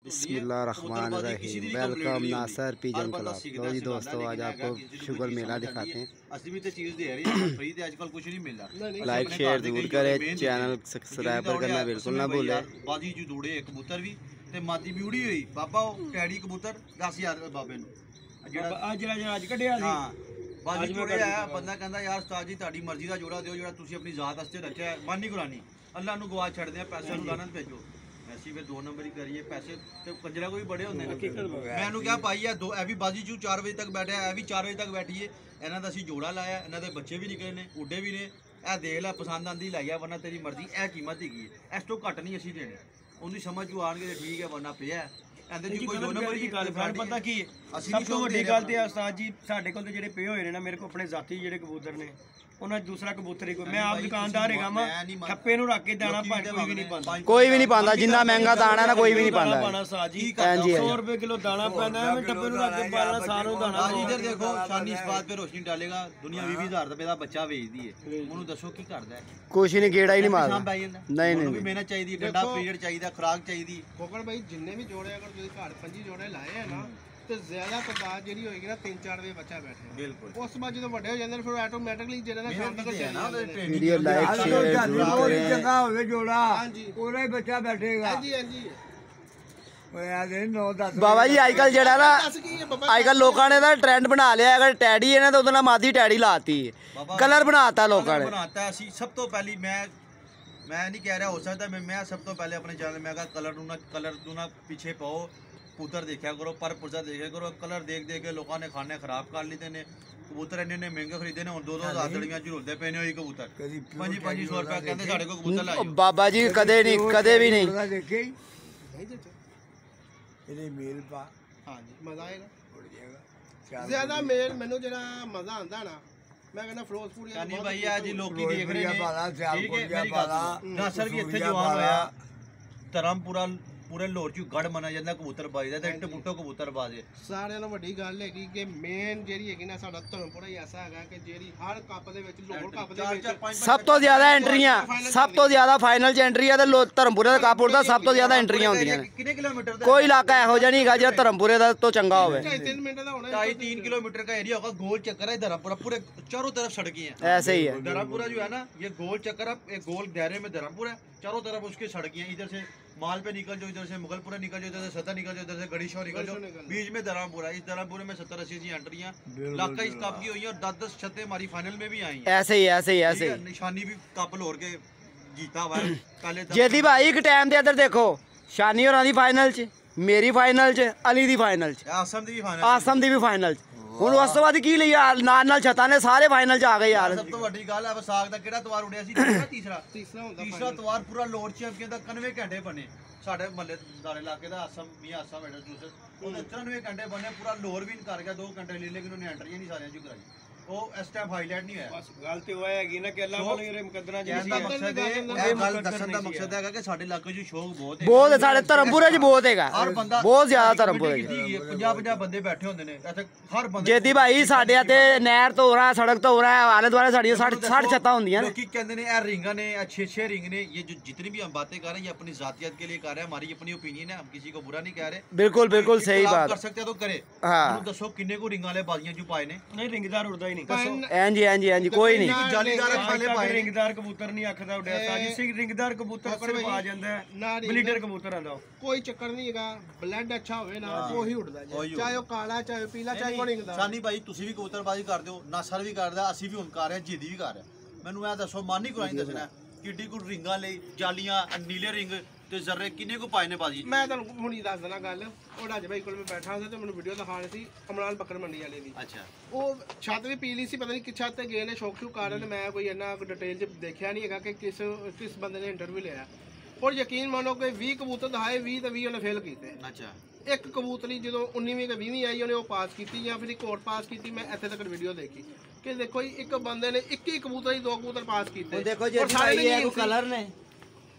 बिस्मिल्लाहिर्रहमानिर्रहीम। वेलकम नासर pigeon club. लो जी दोस्तों, आज आपको शुगर मेला दिखाते हैं। लाइक शेयर जरूर करें, चैनल सब्सक्राइब करना बिल्कुल ना भूलें। बाजी जू जोड़े कबूतर भी ते मादी भी उड़ी हुई बाबा टैडी कबूतर 10,000 बाबे नूं अज कढ़िया बाजी जोड़े आया बंदा कहंदा यार उस्ताद जी तुहाडी मर्जी दा जोड़ा दिओ जेड़ा तुसीं अपनी जात वास्ते रखिया मन नहीं करानी अल्लाह नूं गवा छड्डदे आ पैसे नूं लानत भेजो ऐसी फिर 2 नंबर ही करिए पैसे ते कंजरा को भी बड़े होंदे ने मैनू क्या पाई है दो ए भी बाजी जू 4 बजे तक बैठा है ए भी 4 बजे तक बैठिए इन्हां दा असीं जोड़ा लाया इन्हां दे बच्चे भी निकले ने उड्डे भी ने ए देख लै पसंद आंदी लाइया वरना तेरी मर्जी ए कीमत हैगी है इस तो घट नहीं असीं देनी उन्हें समझ जू आणगे ते ठीक है वरना पिया पता की सब तो वड्डी गल ते उस्ताद जी साडे कोल ते जेहड़े पे होए ने ना मेरे को अपने जाती जेहड़े कबूतर ने उन्हें दूसरा कबूतर ही कोई मैं आप दुकानदार हैगा मैं ठप्पे नूं रख के दाना कोई भी नहीं पांदा कोई भी नहीं पांदा जिन्ना महंगा दाना ना कोई भी नहीं पांदा पाना साज जी हां जी 100 रुपए किलो दाना पाना है मैं ठप्पे नूं रख के पालना सारों दाना इधर देखो शानी इस बात पे रोशनी डालेगा दुनिया 20,000 रुपए दा बच्चा बेचदी है ओनू दसो की करदा है कुछ नहीं गेड़ा ही नहीं मारदा नहीं नहीं मेहनत चाहिए गड्ढा पीरियड चाहिए खुराक चाहिए कोकड़ भाई जिन्ने भी जोड़े अगर तुसीं घर 5 जोड़े लाए है ना तो ज्यादा तादाद जी होगी ना 3-4 ਦੇ ਬੱਚਾ ਬੈਠੇ ਬਿਲਕੁਲ ਉਸ ਤੋਂ ਬਾਅਦ ਜਦੋਂ ਵੱਡੇ ਹੋ ਜਾਂਦੇ ਨੇ ਫਿਰ ਆਟੋਮੈਟਿਕਲੀ ਜਿਹੜਾ ਨਾ ਸ਼ਾਮ ਤੱਕ ਚੱਲਣਾ ਵੀਡੀਓ ਲਾਈਕ ਸ਼ੇਅਰ ਜ਼ਰੂਰ ਕरें ਚੰਗਾ ਹੋਵੇ ਜੋੜਾ ਹਾਂਜੀ ਉਹਦਾ ਹੀ ਬੱਚਾ ਬੈਠੇਗਾ ਹਾਂਜੀ ਹਾਂਜੀ ਓਏ ਆ ਦੇ 9-10 ਬਾਬਾ ਜੀ ਅੱਜਕੱਲ ਜਿਹੜਾ ਨਾ ਦੱਸ ਕੀ ਹੈ ਬਾਬਾ ਅੱਜਕੱਲ ਲੋਕਾਂ ਨੇ ਤਾਂ ਟ੍ਰੈਂਡ ਬਣਾ ਲਿਆ ਅਗਰ ਟੈਡੀ ਹੈ ਨਾ ਤਾਂ ਉਹਦੇ ਨਾਲ ਮਾਦੀ ਟੈਡੀ ਲਾਤੀ ਹੈ ਕਲਰ ਬਣਾਤਾ ਲੋਕਾਂ ਨੇ ਬਣਾਤਾ ਅਸੀਂ ਸਭ ਤੋਂ ਪਹਿਲੀ ਮੈਂ ਨਹੀਂ ਕਹਿ ਰਿਹਾ ਹੋ ਸਕਦਾ ਮੈਂ ਸਭ ਤੋਂ ਪਹਿਲੇ ਆਪਣੇ ਚੈਨਲ ਮੈਂ ਕਹਾ ਕਲਰ ਨੂੰ ਨਾ ਪਿੱਛੇ ਪਾਓ कबूतर देखा करो पर पुरजा देखा करो कलर देख के लोगों ने खाने खराब कर लीते ने कबूतर इन्ने महंगे खरीदे ने 2,000 दड़ियां च रुलदे पे ने होई कबूतर 500 रुपए कहंदे साडे को कबूतर लाइयो बाबा जी कदे भी नहीं देखे ਇਹਦੇ ਮੇਲ ਪਾ ਹਾਂਜੀ ਮਜ਼ਾ ਆਏਗਾ ਉੜ ਜਾਏਗਾ ਜ਼ਿਆਦਾ ਮੇਲ ਮੈਨੂੰ ਜਿਹੜਾ ਮਜ਼ਾ ਆਂਦਾ ਨਾ ਮੈਂ ਕਹਿੰਦਾ ਫਿਰੋਜ਼ਪੁਰ ਯਾਰ ਨਹੀਂ ਭਾਈ ਅੱਜ ਲੋਕੀ ਦੇਖ ਰਹੇ ਨੇ ਪਾਲਾ ਸਿਆਲਕੋਟ ਪਾਲਾ ਨਾਸਰ ਵੀ ਇੱਥੇ ਜਵਾਨ ਹੋਇਆ ਧਰਮਪੁਰਾ पूरे लोर च गढ़ मना जाता कबूतर बाजी का इट पुट्टो कबूतर बाजे ਸਾਰਿਆਂ ਨਾਲੋਂ ਵੱਡੀ ਗੱਲ ਹੈਗੀ ਕਿ ਮੇਨ ਜਿਹੜੀ ਹੈਗੀ ਨਾ ਸਾਡਾ ਧਰਮਪੁਰਾ ਹੀ ਐਸਾ ਹੈਗਾ ਕਿ ਜਿਹੜੀ ਹਰ ਕੱਪ ਦੇ ਵਿੱਚ ਲੋਰ ਕੱਪ ਦੇ ਵਿੱਚ ਸਭ ਤੋਂ ਜ਼ਿਆਦਾ ਐਂਟਰੀਆਂ ਸਭ ਤੋਂ ਜ਼ਿਆਦਾ ਫਾਈਨਲ ਚ ਐਂਟਰੀਆਂ ਤੇ ਧਰਮਪੁਰੇ ਦਾ ਕੱਪ ਉੜਦਾ ਸਭ ਤੋਂ ਜ਼ਿਆਦਾ ਐਂਟਰੀਆਂ ਹੁੰਦੀਆਂ ਨੇ ਕਿੰਨੇ ਕਿਲੋਮੀਟਰ ਦਾ ਕੋਈ ਇਲਾਕਾ ਇਹੋ ਜਿਹਾ ਨਹੀਂ ਹੈਗਾ ਜਿਹੜਾ ਧਰਮਪੁਰੇ ਦਾ ਤੋਂ ਚੰਗਾ ਹੋਵੇ 2.5-3 ਮਿੰਟ ਦਾ होना 2.5-3 किलोमीटर का एरिया होगा गोल चक्कर है धर्मपुरा पूरे चारों तरफ सड़कें हैं ऐसे ही है धर्मपुरा जो है ना ये गोल चक्कर है एक गोल दायरे में धर्मपुर है चारों तरफ उसकी सड़कें हैं इधर से माल पे निकल जाओ इधर से मुगलपुरा निकल जाओ इधर से सदर निकल जाओ इधर से गड़ी शोर निकल जाओ बीच में धर्मपुरा इस धर्मपुर में 70-80 एंट्रियां इलाका इस कप की हुई है और 10-10 छतें हमारी फाइनल में भी आई हैं ऐसे ही निशानी भी कप लोर के जीता हुआ है काले जेदी भाई एक टाइम दे इधर देखो शानी होरां दी फाइनल च मेरी फाइनल च अली दी फाइनल च आसम दी भी फाइनल च ਹੁਣ ਉਸ ਤੋਂ ਬਾਅਦ ਕੀ ਲਈ ਨਾਲ ਛੱਤਾਂ ਨੇ ਸਾਰੇ ਫਾਈਨਲ ਚ ਆ ਗਏ ਯਾਰ ਸਭ ਤੋਂ ਵੱਡੀ ਗੱਲ ਹੈ ਵਿਸਾਖ ਦਾ ਕਿਹੜਾ ਤਵਾਰ ਉੜਿਆ ਸੀ ਤੀਸਰਾ ਤਵਾਰ ਪੂਰਾ ਲੋਰ ਚੈਂਪੀਅਨ ਦਾ 91 ਘੰਟੇ ਬਣੇ ਸਾਡੇ ਮਹੱਲੇ ਦਾਰੇ ਇਲਾਕੇ ਦਾ ਆਸਮ ਮੈਡਲ ਜੂਸ ਉਹਦੇ 93 ਘੰਟੇ ਬਣੇ ਪੂਰਾ ਲੋਰ ਵੀ ਕਰ ਗਿਆ 2 ਘੰਟੇ ਲੈ ਲੇਕਿਨ ਉਹਨੇ ਐਂਟਰੀਆਂ ਨਹੀਂ ਸਾਰਿਆਂ ਚ ਕਰਾਈ ਉਹ ਇਸ ਟਾਈਮ ਹਾਈਲਾਈਟ ਨਹੀਂ ਹੋਇਆ ਬਸ ਗੱਲ ਤੇ ਹੋਇਆ ਹੈਗੀ ਨਾ ਕਿ ਅੱਲਾਹ ਵਾਲੇ ਜਿਹੜੇ ਮੁਕੱਦਰਾਂ ਜੀ ਦਾ ਮਕਸਦ ਹੈ ਇਹ ਗੱਲ ਦੱਸਣ ਦਾ ਮਕਸਦ ਹੈਗਾ ਕਿ ਸਾਡੇ ਇਲਾਕੇ 'ਚ ਸ਼ੌਕ ਬਹੁਤ ਹੈ ਸਾਡੇ ਧਰਮਪੁਰੇ 'ਚ ਬਹੁਤ ਹੈਗਾ ਬਹੁਤ ਜ਼ਿਆਦਾ ਧਰਮਪੁਰੇ 'ਚ 50 ਬੰਦੇ ਬੈਠੇ ਹੁੰਦੇ ਨੇ ਇੱਥੇ ਹਰ ਬੰਦੇ ਜੇਦੀ ਭਾਈ ਸਾਡੇ ਤੇ ਨਹਿਰ ਤੋਂ ਹੋ ਰਹਾ ਸੜਕ ਤੋਂ ਹੋ ਰਹਾ ਆਲੇ ਦੁਆਲੇ ਸਾਡੀਆਂ 60 ਛੱਤਾਂ ਹੁੰਦੀਆਂ ਨੇ ਲੋਕੀ ਕਹਿੰਦੇ ਨੇ ਇਹ ਰਿੰਗਾਂ ਨੇ अच्छे रिंग ने ये जो जितनी भी हम बातें कर रहे हैं ये अपनी जातियत के लिए कर रहे हैं हमारी अपनी ओपिनियन है हम किसी को बुरा नहीं कह रहे बिल्कुल सही बात कर सकते हैं तो करे दसो किन्ने को रिंग वाले बाजियां जो पाए ने नहीं रिंगदार उड़दा ही नहीं हाँ जी कोई नहीं जालीदार खाले पाए रिंगदार कबूतर नहीं आखदा उड़ਿਆ ਸਾਜੀ ਸਿੰਘ ਰਿੰਗਦਾਰ ਕਬੂਤਰ ਸਿਰਫ ਆ ਜਾਂਦਾ ਹੈ ਬਲੀਡਰ ਕਬੂਤਰ ਆਂਦਾ ਕੋਈ ਚੱਕਰ ਨਹੀਂ ਹੈਗਾ ਬਲੱਡ ਅੱਛਾ ਹੋਵੇ ਨਾ ਉਹੀ ਉੱਡਦਾ ਜੀ ਚਾਹੇ ਉਹ ਕਾਲਾ ਚਾਹੇ ਪੀਲਾ ਚਾਹੇ ਕੋਈ ਰਿੰਗਦਾਰ ਸਾਨੀ ਭਾਈ ਤੁਸੀਂ ਵੀ ਕਬੂਤਰਬਾਜ਼ੀ ਕਰਦੇ ਹੋ ਨਾਸਰ ਵੀ ਕਰਦਾ ਅਸੀਂ ਵੀ ਹੁਣ ਕਰ ਰਹੇ ਹਾਂ ਜੀਦੀ ਵੀ ਕਰ ਰਿਹਾ ਮੈਨੂੰ ਇਹ ਦੱਸੋ ਮਾਨੀ ਕੁਰਾਈ ਦੱਸਣਾ ਕਿੱਡੀ ਕੁ ਰਿੰਗਾਂ ਲਈ ਜਾਲੀਆਂ ਨੀਲੇ ਰਿੰਗ ਤੇ ਜ਼ਰਰੇ ਕਿੰਨੇ ਕੋ ਪਾਏ ਨੇ ਬਾਜੀ ਮੈਂ ਤੁਹਾਨੂੰ ਹੁਣੀ ਦੱਸ ਦੇਣਾ ਗੱਲ ਉਹ ਰਾਜ ਭਾਈ ਕੋਲ ਮੈਂ ਬੈਠਾ ਸੀ ਤੇ ਮੈਨੂੰ ਵੀਡੀਓ ਦਿਖਾ ਰਹੀ ਸੀ ਅਮਰਾਨ ਬੱਕਰ ਮੰਡੀ ਵਾਲੇ ਦੀ ਅੱਛਾ ਉਹ ਛੱਤ ਵੀ ਪੀਲੀ ਸੀ ਪਤਾ ਨਹੀਂ ਕਿ ਛੱਤ ਤੇ ਗਏ ਨੇ ਸ਼ੌਕ ਸ਼ੂ ਕਰ ਰਹੇ ਨੇ ਮੈਂ ਕੋਈ ਇੰਨਾ ਡਿਟੇਲ ਚ ਦੇਖਿਆ ਨਹੀਂ ਹੈਗਾ ਕਿ ਕਿਸ ਬੰਦੇ ਨੇ ਇੰਟਰਵਿਊ ਲਿਆ ਔਰ ਯਕੀਨ ਮੰਨੋ ਕਿ 20 ਕਬੂਤਰ ਦਿਖਾਏ 20 ਤੇ 20 ਉਹਨੇ ਫੇਲ ਕੀਤੇ ਅੱਛਾ ਇੱਕ ਕਬੂਤਰੀ ਜਦੋਂ 19ਵੀਂ ਕਿ 20ਵੀਂ ਆਈ ਉਹਨੇ ਉਹ ਪਾਸ ਕੀਤੀ ਜਾਂ ਫਿਰ ਇੱਕ ਹੋਰ ਪਾਸ ਕੀਤੀ ਮੈਂ ਇੱਥੇ ਤੱਕ ਵੀਡੀਓ ਦੇਖੀ ਕਿ ਦੇਖੋ ਜੀ ਇੱਕ ਬੰਦੇ ਨੇ 21 ਕਬੂਤਰ 2 ਕਬੂਤਰ ਪਾਸ ਕੀਤੇ ਦੇਖੋ ਜੀ ਇਹ ਕਲਰ ਨੇ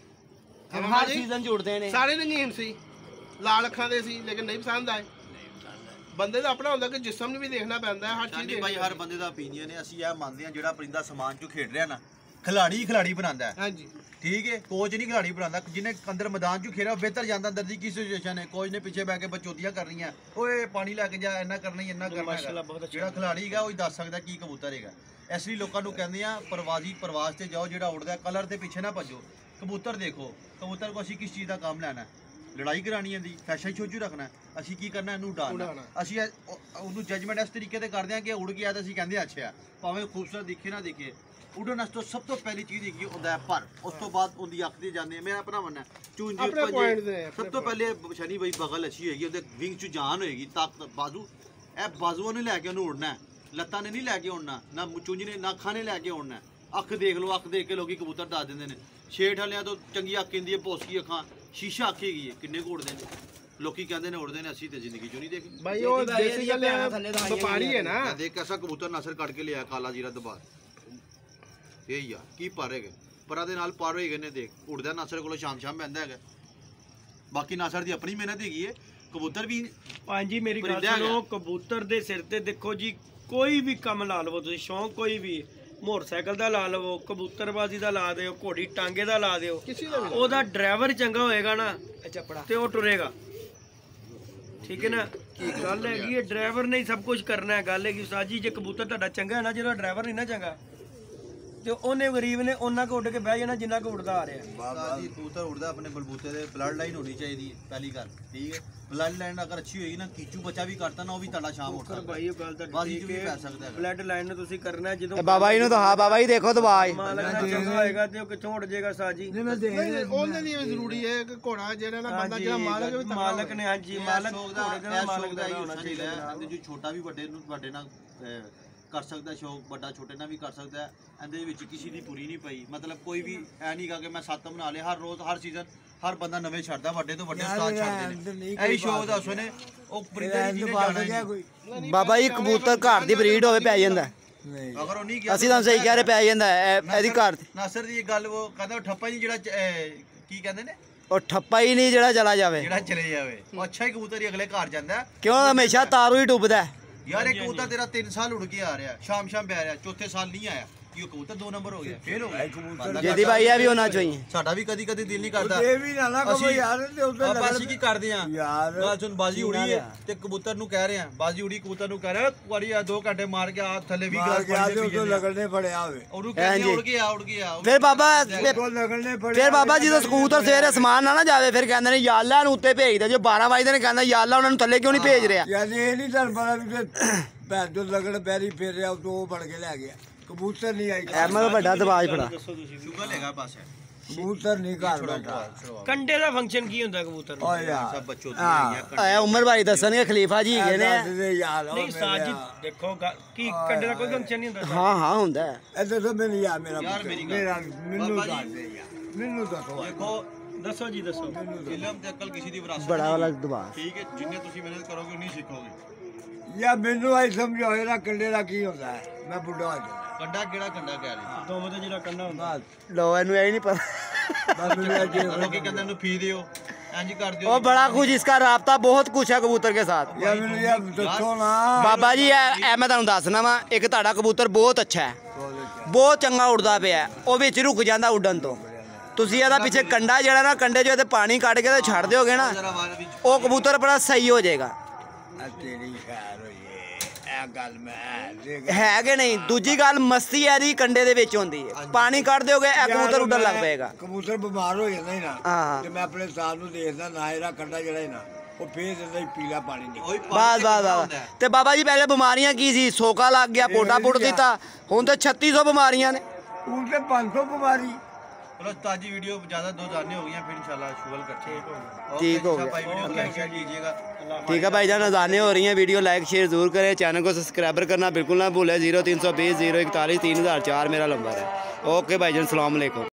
ਹਰ ਸੀਜ਼ਨ ਜੁੜਦੇ ਨੇ ਸਾਰੇ ਰੰਗੀਨ ਸੀ ਲਾਲ ਅੱਖਾਂ ਦੇ ਸੀ ਲੇਕਿਨ ਨਹੀਂ ਪਸੰਦ ਆਏ ਬੰਦੇ ਦਾ ਆਪਣਾ ਹੁੰਦਾ ਕਿ ਜਿਸਮ ਨੂੰ ਵੀ ਦੇਖਣਾ ਪੈਂਦਾ ਹਰ ਚੀਜ਼ ਭਾਈ ਹਰ ਬੰਦੇ ਦਾ ਓਪੀਨੀਅਨ ਹੈ ਅਸੀਂ ਇਹ ਮੰਨਦੇ ਹਾਂ ਜਿਹੜਾ ਪਰਿੰਦਾ ਸਮਾਨ ਚੋਂ ਖੇਡ ਰਿਹਾ ਨਾ खिलाड़ी खिलाड़ी बनाता है हाँ जी ठीक है कोच नहीं खिलाड़ी बनाता जिन्हें अंदर मैदान चो खेला बेहतर जाता अंदर की सिचुएशन है कोच ने पीछे बह के बचौतियां कर रही हैं ओए पानी लैके जा इन्ना करना ही इन्ना करना ਜਿਹੜਾ खिलाड़ी है वही दस सकता की कबूतर है ਇਸ ਲਈ ਲੋਕਾਂ ਨੂੰ ਕਹਿੰਦੇ ਆ ਪ੍ਰਵਾਸ ਤੇ ਜਾਓ ਜਿਹੜਾ ਉੜਦਾ ਕਲਰ ਦੇ ਪਿੱਛੇ ਨਾ ਭੱਜੋ ਕਬੂਤਰ ਦੇਖੋ ਕਬੂਤਰ ਕੋ ਅਸੀਂ ਕਿਸ ਚੀਜ਼ ਦਾ ਕੰਮ ਲੈਣਾ ਲੜਾਈ ਕਰਾਣੀ ਹੈ ਦੀ ਫੈਸ਼ਨ ਸ਼ੋਜੂ ਰੱਖਣਾ ਅਸੀਂ ਕੀ ਕਰਨਾ ਇਹਨੂੰ ਉਡਾਉਣਾ ਅਸੀਂ ਉਹਨੂੰ ਜਜਮੈਂਟ ਇਸ ਤਰੀਕੇ ਤੇ ਕਰਦੇ ਆ ਕਿ ਉੜ ਗਿਆ ਤਾਂ ਅਸੀਂ ਕਹਿੰਦੇ ਅੱਛਾ ਭਾਵੇਂ ਖੂਬਸੂਰਤ ਦਿਖੇ ਨਾ ਦਿਖੇ उड़न वास्ते सब तो पहली चीज़ है होता है पर उस तो बाद उनकी अख से जाने मेरा अपना मनना चूंजी सब तो पहले शनि भाई बगल अच्छी होगी विंग च जान होगी ताकत बाजू ए बाजुओं ने लैके उन्हें उड़ना है लत्तां ने नहीं लैके उड़ना ना चूंजी ने ना अखा ने लैके उड़ना है अख देख लो अख देख के लोग कबूतर दस देंगे ने छेठ वाले तो चंगी अख कहती है पोसकी अखा शीशा अख हैगी है किन्ने को उड़ते हैं लोग कहते हैं उड़ते हैं असी तो जिंदगी चो नहीं देखी भाई वो देसी गल व्यापारी है ना देख कैसा कबूतर नसर कट के लिया काला जीरा दबा यही यार की पर है परा दे नाल पार होए ने देख उड़दा नासर कोलो शाम बहंदा है बाकी नासर दी अपनी मेहनत हैगी है कबूतर भी जी मेरी गल सुनो कबूतर दे सिर ते देखो जी कोई भी काम ला लवो तुसीं शौक कोई भी मोटरसाइकिल दा ला लवो कबूतरबाजी दा ला दिओ घोड़ी टांगे दा ला दिओ ओदा ड्राइवर चंगा होएगा ना ते ओ टुरेगा ठीक है ना गल हैगी ड्राइवर ने सब कुछ करना है गल है कि उस्ताद जी जे कबूतर तुहाडा चंगा है ना जेड़ा ड्राइवर नहीं ना चंगा ਤੇ ਉਹਨੇ ਗਰੀਬ ਨੇ ਉਹਨਾਂ ਕੋ ਉੱਡ ਕੇ ਬਹਿ ਜਾਣਾ ਜਿੰਨਾ ਕੋ ਉੱਡਦਾ ਆ ਰਿਹਾ ਬਾਬਾ ਜੀ ਕਬੂਤਰ ਉੜਦਾ ਆਪਣੇ ਬਲਬੂਤੇ ਦੇ ਬਲੱਡ ਲਾਈਨ ਹੋਣੀ ਚਾਹੀਦੀ ਪਹਿਲੀ ਗੱਲ ਠੀਕ ਹੈ ਬਲੱਡ ਲਾਈਨ ਅਗਰ ਅੱਛੀ ਹੋਏਗੀ ਨਾ ਕੀਚੂ ਬੱਚਾ ਵੀ ਕਰਤਾ ਨਾ ਉਹ ਵੀ ਤੁਹਾਡਾ ਸ਼ਾਮ ਉੱਠਦਾ ਭਾਈ ਉਹ ਗੱਲ ਤਾਂ ਬਾਜੀ ਵੀ ਪੈ ਸਕਦਾ ਹੈ ਬਲੱਡ ਲਾਈਨ ਨੂੰ ਤੁਸੀਂ ਕਰਨਾ ਜਦੋਂ ਬਾਬਾ ਜੀ ਨੂੰ ਤਾਂ ਹਾਂ ਬਾਬਾ ਜੀ ਦੇਖੋ ਦਵਾਈ ਮਾਲਕ ਦਾ ਚੰਗਾ ਹੋਏਗਾ ਤੇ ਉਹ ਕਿੱਥੋਂ ਉੱਡ ਜਾਏਗਾ ਸਾਜੀ ਉਹਦੇ ਲਈ ਜ਼ਰੂਰੀ ਹੈ ਕਿ ਘੋੜਾ ਜਿਹੜਾ ਨਾ ਬੰਦਾ ਜਿਹੜਾ ਮਾਲਕ ਨੇ ਹਾਂਜੀ ਮਾਲਕ ਘੋੜੇ ਦਾ ਮਾਲਕ ਦਾ ਹੋਣਾ ਚਾਹੀਦਾ ਹੈ ਜੋ ਛੋਟਾ ਵੀ ਵੱਡੇ ਨੂੰ ਵੱਡੇ ਨਾਲ कर सकता है शौक बड़ा छोटे ना भी कर सकता है ਇਹਦੇ ਵਿੱਚ ਕਿਸੇ ਦੀ ਪੂਰੀ ਨਹੀਂ ਪਈ ਮਤਲਬ ਕੋਈ ਵੀ ਐ ਨਹੀਂ ਗਾ ਕਿ ਮੈਂ 7 ਬਣਾ ਲੇ ਹਰ ਰੋਜ਼ ਹਰ ਸੀਜ਼ਨ ਹਰ ਬੰਦਾ ਨਵੇਂ ਛੱਡਦਾ ਵੱਡੇ ਤੋਂ ਵੱਡੇ ਉਸਤਾਦ ਛੱਡਦੇ ਨੇ ਇਹੀ ਸ਼ੌਕ ਦਾ ਉਸਨੇ ਉਹ ਬਰੀਡਰ ਜੀ ਨੇ ਜਾਣਾ ਬਾਬਾ ਜੀ ਕਬੂਤਰ ਘਰ ਦੀ ਬਰੀਡ ਹੋਵੇ ਪੈ ਜਾਂਦਾ ਅਗਰ ਉਹ ਨਹੀਂ ਗਿਆ ਅਸੀਂ ਤਾਂ ਸਹੀ ਕਹਿ ਰਹੇ ਪੈ ਜਾਂਦਾ ਇਹਦੀ ਘਰ ਨਾਸਰ ਦੀ ਗੱਲ ਉਹ ਕਹਿੰਦਾ ਠੱਪਾ ਜੀ ਜਿਹੜਾ ਕੀ ਕਹਿੰਦੇ ਨੇ ਉਹ ਠੱਪਾ ਹੀ ਨਹੀਂ ਜਿਹੜਾ ਚਲਾ ਜਾਵੇ ਜਿਹੜਾ ਚਲੇ ਜਾਵੇ ਉਹ ਅੱਛਾ ਹੀ ਕਬੂਤਰ ਹੀ ਅਗਲੇ ਘਰ ਜਾਂਦਾ ਕਿਉਂ ਹਮੇਸ਼ਾ ਤਾਰੂ ਹੀ ਡੁੱਬਦਾ यार एक कबूतर तेरा 3 साल उड़ के आ रहा है शाम बह रहा है चौथे साल नहीं आया ये कबूतर 2 नंबर हो गया फेल हो गया जेदी भाई ये भी होना चाहिए साडा भी कदी दिल नहीं करदा ਇਹ ਵੀ ਨਾ ਕਹੋ ਯਾਰ ਤੇ ਉੱਤੇ ਅਸੀਂ ਕੀ ਕਰਦੇ ਆ ਯਾਰ ਗੱਲ ਸੁਣ ਬਾਜੀ ਉੜੀ ਹੈ ਤੇ ਕਬੂਤਰ ਨੂੰ ਕਹਿ ਰਹੇ ਆ ਬਾਜੀ ਉੜੀ ਕਬੂਤਰ ਨੂੰ ਕਹਿ ਰਿਹਾ ਵਾਰੀ ਆ 2 ਘੰਟੇ ਮਾਰ ਕੇ ਆ ਥੱਲੇ 20 ਗਲਾਸ ਪਾਣੀ ਦੇ ਪੀ ਲੱਗਣੇ ਫੜਿਆ ਹੋਵੇ ਉਹਨੂੰ ਕਹਿੰਦੇ ਉੜ ਗਿਆ ਫਿਰ ਬਾਬਾ ਲੱਗਣੇ ਫੜਿਆ ਫਿਰ ਬਾਬਾ ਜਦੋਂ ਕਬੂਤਰ ਸਵੇਰੇ ਅਸਮਾਨ ਨਾ ਜਾਵੇ ਫਿਰ ਕਹਿੰਦੇ ਨੇ ਯਾ ਅੱਲਾ ਨੂੰ ਉੱਤੇ ਭੇਜਦਾ ਜੋ 12 ਵਜੇ ਨੇ ਕਹਿੰਦਾ ਯਾ ਅੱਲਾ ਉਹਨਾਂ ਨੂੰ ਥੱਲੇ ਕਿਉਂ ਨਹੀਂ ਭੇਜ ਰਿਹਾ ਯਾਰ ਇਹ ਨਹੀਂ ਤੁਹਾਨੂੰ ਪਤਾ ਵੀ ਭੈਣ ਜੋ ਲੱਗਣ ਪੈਰੀ ਫਿਰ ਰਿਹਾ ਉਹ ਬਣ ਕੇ ਲੈ ਗਿਆ ਕਬੂਤਰ ਨਹੀਂ ਆਈ ਅਹਿਮਦ ਵੱਡਾ ਦਬਾਜ ਫੜਾ ਸ਼ੁਗਰ ਹੈਗਾ ਬਸ ਕਬੂਤਰ ਨਹੀਂ ਘਰ ਬੈਠਾ ਕੰਡੇ ਦਾ ਫੰਕਸ਼ਨ ਕੀ ਹੁੰਦਾ ਕਬੂਤਰ ਓ ਯਾਰ ਸਭ ਬੱਚੋ ਦੀ ਆਇਆ ਉਮਰ ਭਾਈ ਦੱਸਣਗੇ ਖਲੀਫਾ ਜੀ ਹੈਗੇ ਨੇ ਯਾਰ ਨਹੀਂ ਉਸਤਾਦ ਜੀ ਦੇਖੋ ਕੀ ਕੰਡੇ ਦਾ ਕੋਈ ਫੰਕਸ਼ਨ ਨਹੀਂ ਹੁੰਦਾ ਹਾਂ ਹੁੰਦਾ ਹੈ ਇੱਧਰ ਤੋਂ ਮੈਨੂੰ ਯਾਰ ਮੇਰਾ ਮੈਨੂੰ ਦੱਸੋ ਦੇਖੋ ਦੱਸੋ ਜੀ ਦੱਸੋ ਇਲਮ ਤੇ ਅਕਲ ਕਿਸੇ ਦੀ ਵਿਰਾਸਤ ਬੜਾ ਵਾਲਾ ਦਬਾ ਠੀਕ ਹੈ ਜਿੰਨੇ ਤੁਸੀਂ ਮਿਹਨਤ ਕਰੋਗੇ ਉਨੀ ਸਿੱਖੋਗੇ ਯਾ ਮੈਨੂੰ ਆਈ ਸਮਝੋ ਇਹਦਾ ਕੰਡੇ ਦਾ ਕੀ ਹੁੰਦਾ ਹੈ ਮੈਂ ਬੁੱਢਾ ਹੋ ਜਾਣਾ ਕੰਡਾ ਕਿਹੜਾ ਕੰਡਾ ਕਹਿ ਰਹੇ ਦੋਵੇਂ ਤੇ ਜਿਹੜਾ ਕੰਡਾ ਹੁੰਦਾ ਲੋ ਇਹਨੂੰ ਇਹ ਨਹੀਂ ਪਤਾ ਲੋਕੀ ਕਹਿੰਦੇ ਇਹਨੂੰ ਫੀ ਦਿਓ ਇੰਜ ਕਰ ਦਿਓ ਉਹ ਬੜਾ ਕੁਝ ਇਸਕਾ ਰਾਬਤਾ ਬਹੁਤ ਕੁਝ ਹੈ ਕਬੂਤਰ ਕੇ ਸਾਥ ਯਾ ਮੈਨੂੰ ਯਾਰ ਦੱਸੋ ਨਾ ਬਾਬਾ ਜੀ ਇਹ ਮੈਂ ਤੁਹਾਨੂੰ ਦੱਸਣਾ ਵਾ ਇੱਕ ਤੁਹਾਡਾ ਕਬੂਤਰ ਬਹੁਤ ਅੱਛਾ ਹੈ ਬਹੁਤ ਚੰਗਾ ਉੜਦਾ ਪਿਆ ਉਹ ਵਿੱਚ ਰੁਕ ਜਾਂਦਾ ਉੱਡਣ ਤੋਂ ਤੁਸੀਂ ਇਹਦਾ ਪਿੱਛੇ ਕੰਡਾ ਜਿਹੜਾ ਨਾ ਕੰਡੇ 'ਚੋਂ ਇਹਦੇ ਪਾਣੀ ਕੱਢ ਕੇ ਤੇ ਛੱਡ ਦਿਓਗੇ ਨਾ ਉਹ ਕਬੂਤਰ ਬੜਾ ਸਹੀ ਹੋ ਜਾਏਗਾ ਤੇਰੀ ਖੈਰ ਹੋਈ ਇਹ ਗੱਲ ਮੈਂ ਹੈ ਕਿ ਨਹੀਂ ਦੂਜੀ ਗੱਲ ਮਸਤੀ ਇਹਦੀ ਕੰਡੇ ਦੇ ਵਿੱਚ ਹੁੰਦੀ ਹੈ ਪਾਣੀ ਕੱਢ ਦਿਓਗੇ ਇਹ ਕਬੂਤਰ ਉੱਡਣ ਲੱਗ ਪਏਗਾ ਕਬੂਤਰ ਬਿਮਾਰ ਹੋ ਜਾਂਦਾ ਹੀ ਨਾ ਹਾਂ ਤੇ ਮੈਂ ਆਪਣੇ ਸਾਹ ਨੂੰ ਦੇਖਦਾ ਨਾ ਇਹਦਾ ਕੰਡਾ ਜਿਹੜਾ ਹੈ ਨਾ ਉਹ ਫੇਰ ਦਿੰਦਾ ਹੀ ਪੀਲਾ ਪਾਣੀ ਨਹੀਂ ਬਾਸ ਤੇ ਬਾਬਾ ਜੀ ਪਹਿਲੇ ਬਿਮਾਰੀਆਂ ਕੀ ਸੀ ਸੋਕਾ ਲੱਗ ਗਿਆ ਪੋਟਾ ਪੁੱਟ ਦਿੱਤਾ ਹੁਣ ਤੇ 3600 ਬਿਮਾਰੀਆਂ ਨੇ ਹੁਣ ਤੇ 500 ਬਿਮਾਰੀ चलो ताजी वीडियो ज़्यादा 2 जानने हो गई हैं फिर इंशाल्लाह शुगल करते हैं ठीक हो गया भाई वीडियो लाइक शेयर कीजिएगा ठीक है भाई जान अजानें हो रही हैं वीडियो लाइक शेयर ज़रूर करें चैनल को सब्सक्राइबर करना बिल्कुल ना भूलें 0320 041 3004 मेरा नंबर है ओके भाई जान सलाम अलैकुम।